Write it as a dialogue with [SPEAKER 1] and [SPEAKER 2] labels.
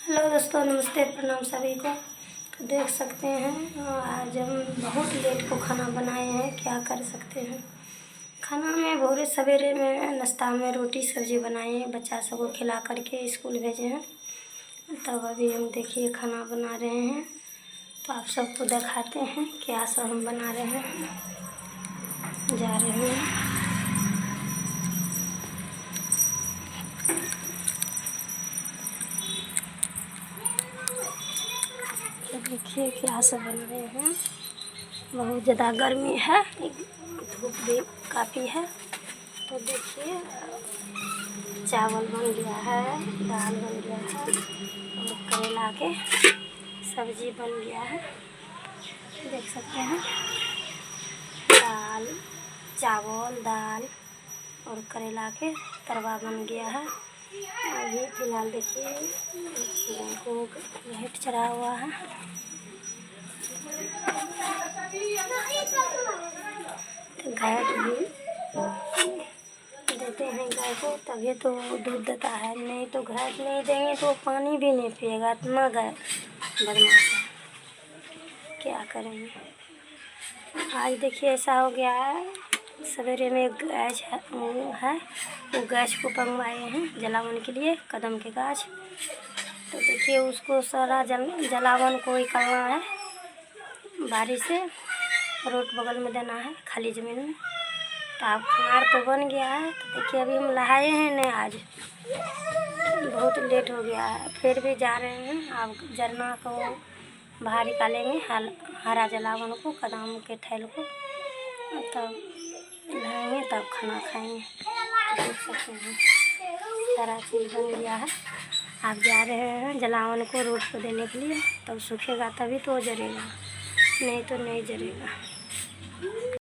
[SPEAKER 1] Hello दोस्तों, नमस्ते, प्रणाम सभी को। तो देख सकते हैं आज हम बहुत लेट को खाना बनाए हैं। क्या कर सकते हैं। खाना में भोरे सवेरे में नाश्ता में रोटी सब्जी बनाए हैं, बच्चा सबको खिला करके स्कूल भेजे हैं। तब अभी हम देखिए खाना बना रहे हैं, तो आप सबको दिखाते हैं क्या सब हम बना रहे हैं। जा रहे हैं तो देखिए क्या सब बन रहे हैं। बहुत ज़्यादा गर्मी है, धूप भी काफ़ी है। तो देखिए चावल बन गया है, दाल बन गया है और करेला के सब्जी बन गया है। देख सकते हैं दाल, चावल, दाल और करेला के तरुआ बन गया है। अभी फिलहाल देखिए को लाइट चढ़ा हुआ है। तो गाय भी देते हैं गाय को, तभी तो दूध देता है। नहीं तो घास नहीं देंगे तो पानी भी नहीं पिएगा। इतना गाय बदमाश है, क्या करेंगे। आज देखिए ऐसा हो गया है, सवेरे में गैस है वो गैस को मंगवाए हैं जलावन के लिए, कदम के गाछ। तो देखिए उसको सारा जलावन को निकालना है, बारी से रोड बगल में देना है खाली ज़मीन में। तो अब खाना तो बन गया है। तो देखिए अभी हम नहाए हैं नहीं, आज बहुत लेट हो गया है। फिर भी जा रहे हैं, अब जरना को बाहर निकालेंगे, हरा जलावन को, कदम के थैल को, तब नहाएंगे, तब खाना खाएंगे। देख सकते हैं सारा चीज़ बन गया है। आप जा रहे हैं जलावन को रोड पर देने के लिए, तब सूखेगा तभी तो जरेगा, नहीं तो नहीं जरेगा।